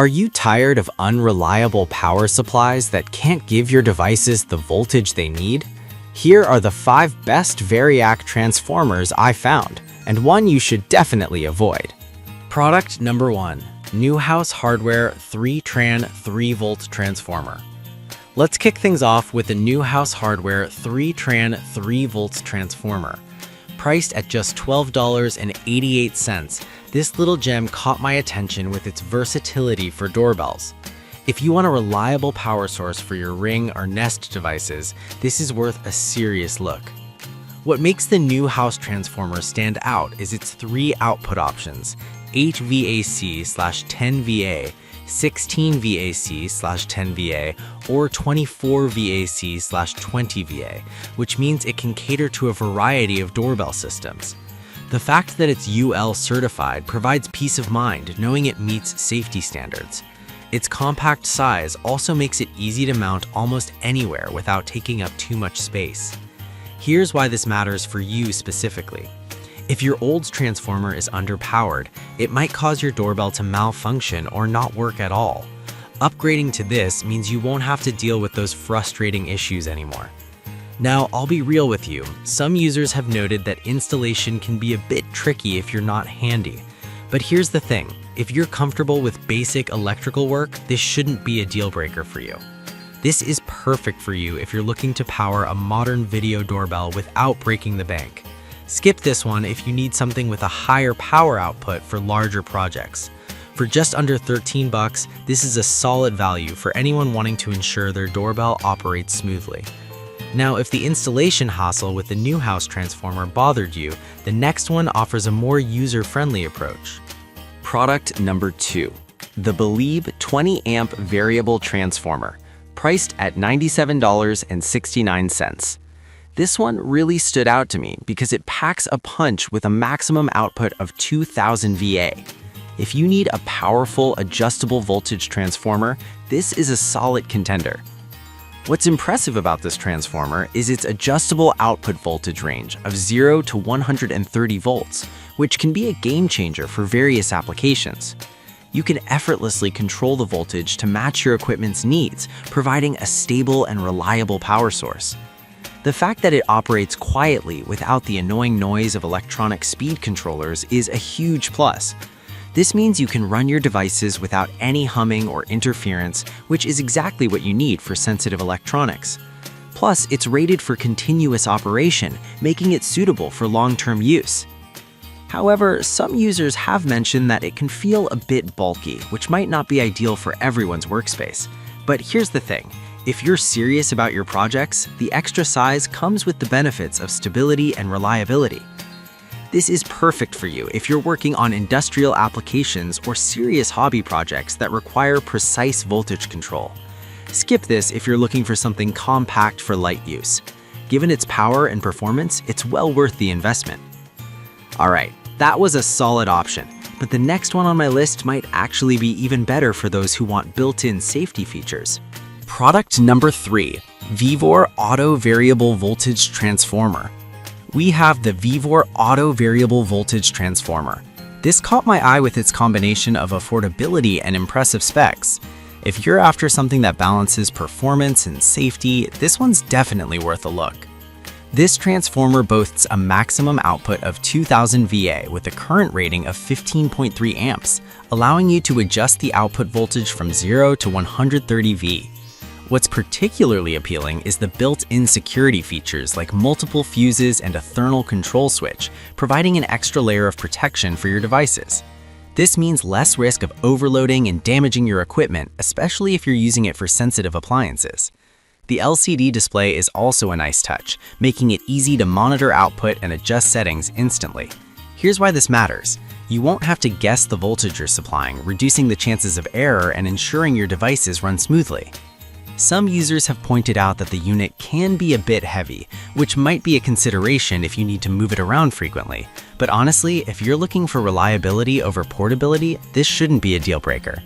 Are you tired of unreliable power supplies that can't give your devices the voltage they need? Here are the 5 best Variac transformers I found, and one you should definitely avoid. Product number 1. Newhouse Hardware 3-tran 3-volt transformer. Let's kick things off with the Newhouse Hardware 3-tran 3-volt transformer. Priced at just $12.88, this little gem caught my attention with its versatility for doorbells. If you want a reliable power source for your Ring or Nest devices, this is worth a serious look. What makes the Newhouse transformer stand out is its 3 output options: 8 VAC/10 VA, 16 VAC/10 VA, or 24 VAC/20 VA, which means it can cater to a variety of doorbell systems. The fact that it's UL certified provides peace of mind knowing it meets safety standards. Its compact size also makes it easy to mount almost anywhere without taking up too much space. Here's why this matters for you specifically. If your old transformer is underpowered, it might cause your doorbell to malfunction or not work at all. Upgrading to this means you won't have to deal with those frustrating issues anymore. Now, I'll be real with you. Some users have noted that installation can be a bit tricky if you're not handy. But here's the thing, if you're comfortable with basic electrical work, this shouldn't be a deal breaker for you. This is perfect for you if you're looking to power a modern video doorbell without breaking the bank. Skip this one if you need something with a higher power output for larger projects. For just under $13, this is a solid value for anyone wanting to ensure their doorbell operates smoothly. Now, if the installation hassle with the Newhouse transformer bothered you, the next one offers a more user-friendly approach. Product number 2. The Believe 20-amp variable transformer, priced at $97.69. This one really stood out to me because it packs a punch with a maximum output of 2000 VA. If you need a powerful adjustable voltage transformer, this is a solid contender. What's impressive about this transformer is its adjustable output voltage range of 0 to 130 volts, which can be a game changer for various applications. You can effortlessly control the voltage to match your equipment's needs, providing a stable and reliable power source. The fact that it operates quietly without the annoying noise of electronic speed controllers is a huge plus. This means you can run your devices without any humming or interference, which is exactly what you need for sensitive electronics. Plus, it's rated for continuous operation, making it suitable for long-term use. However, some users have mentioned that it can feel a bit bulky, which might not be ideal for everyone's workspace. But here's the thing. If you're serious about your projects, the extra size comes with the benefits of stability and reliability. This is perfect for you if you're working on industrial applications or serious hobby projects that require precise voltage control. Skip this if you're looking for something compact for light use. Given its power and performance, it's well worth the investment. Alright, that was a solid option, but the next one on my list might actually be even better for those who want built-in safety features. Product number 3, Vivor Auto Variable Voltage Transformer. We have the Vivor Auto Variable Voltage Transformer. This caught my eye with its combination of affordability and impressive specs. If you're after something that balances performance and safety, this one's definitely worth a look. This transformer boasts a maximum output of 2000 VA with a current rating of 15.3 amps, allowing you to adjust the output voltage from 0 to 130 V. What's particularly appealing is the built-in security features like multiple fuses and a thermal control switch, providing an extra layer of protection for your devices. This means less risk of overloading and damaging your equipment, especially if you're using it for sensitive appliances. The LCD display is also a nice touch, making it easy to monitor output and adjust settings instantly. Here's why this matters. You won't have to guess the voltage you're supplying, reducing the chances of error and ensuring your devices run smoothly. Some users have pointed out that the unit can be a bit heavy, which might be a consideration if you need to move it around frequently. But honestly, if you're looking for reliability over portability, this shouldn't be a deal breaker.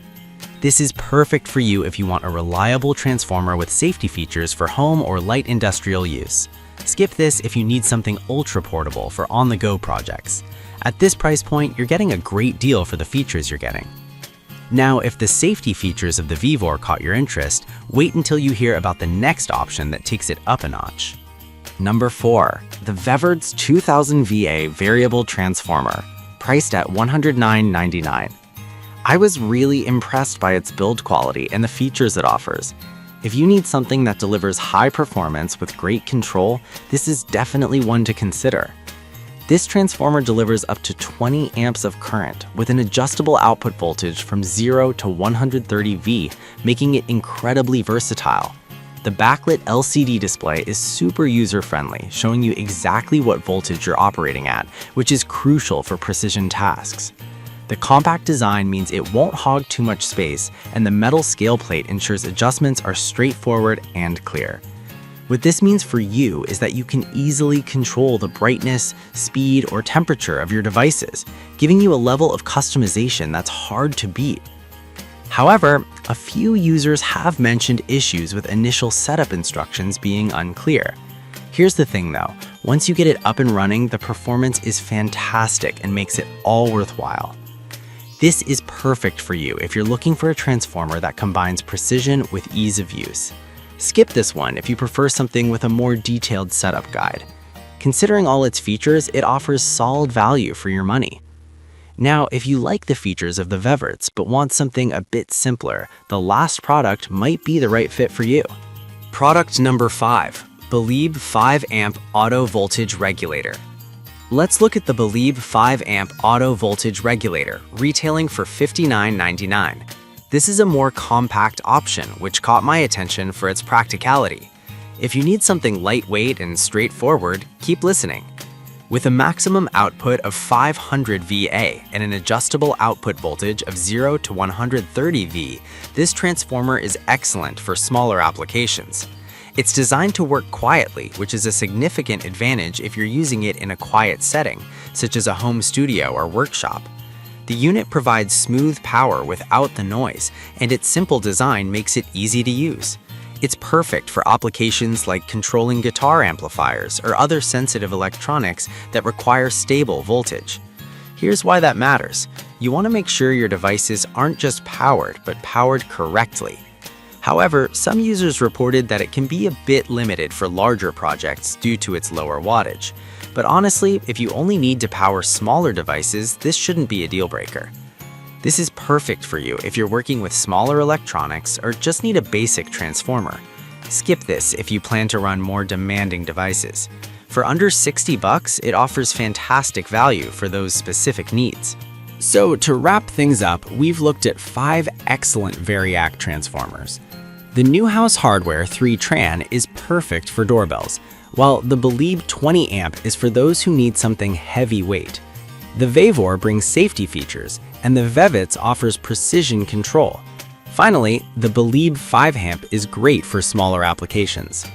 This is perfect for you if you want a reliable transformer with safety features for home or light industrial use. Skip this if you need something ultra portable for on-the-go projects. At this price point, you're getting a great deal for the features you're getting. Now, if the safety features of the Vivor caught your interest, wait until you hear about the next option that takes it up a notch. Number 4. The Vevert's 2000 VA Variable Transformer, priced at $109.99. I was really impressed by its build quality and the features it offers. If you need something that delivers high performance with great control, this is definitely one to consider. This transformer delivers up to 20 amps of current with an adjustable output voltage from 0 to 130 V, making it incredibly versatile. The backlit LCD display is super user-friendly, showing you exactly what voltage you're operating at, which is crucial for precision tasks. The compact design means it won't hog too much space, and the metal scale plate ensures adjustments are straightforward and clear. What this means for you is that you can easily control the brightness, speed, or temperature of your devices, giving you a level of customization that's hard to beat. However, a few users have mentioned issues with initial setup instructions being unclear. Here's the thing though, once you get it up and running, the performance is fantastic and makes it all worthwhile. This is perfect for you if you're looking for a transformer that combines precision with ease of use. Skip this one if you prefer something with a more detailed setup guide. Considering all its features, it offers solid value for your money. Now, if you like the features of the Veverts but want something a bit simpler, the last product might be the right fit for you. Product number 5. Believe 5 amp Auto Voltage Regulator. Let's look at the Believe 5 amp Auto Voltage Regulator, retailing for $59.99. This is a more compact option, which caught my attention for its practicality. If you need something lightweight and straightforward, keep listening. With a maximum output of 500 VA and an adjustable output voltage of 0 to 130 V, this transformer is excellent for smaller applications. It's designed to work quietly, which is a significant advantage if you're using it in a quiet setting, such as a home studio or workshop. The unit provides smooth power without the noise, and its simple design makes it easy to use. It's perfect for applications like controlling guitar amplifiers or other sensitive electronics that require stable voltage. Here's why that matters. You want to make sure your devices aren't just powered, but powered correctly. However, some users reported that it can be a bit limited for larger projects due to its lower wattage. But honestly, if you only need to power smaller devices, this shouldn't be a deal breaker. This is perfect for you if you're working with smaller electronics or just need a basic transformer. Skip this if you plan to run more demanding devices. For under $60, it offers fantastic value for those specific needs. So to wrap things up, we've looked at 5 excellent Variac transformers. The Newhouse Hardware 3 Tran is perfect for doorbells, while the Believe 20 amp is for those who need something heavyweight. The Vivor brings safety features, and the Veverts offers precision control. Finally, the Believe 5 amp is great for smaller applications.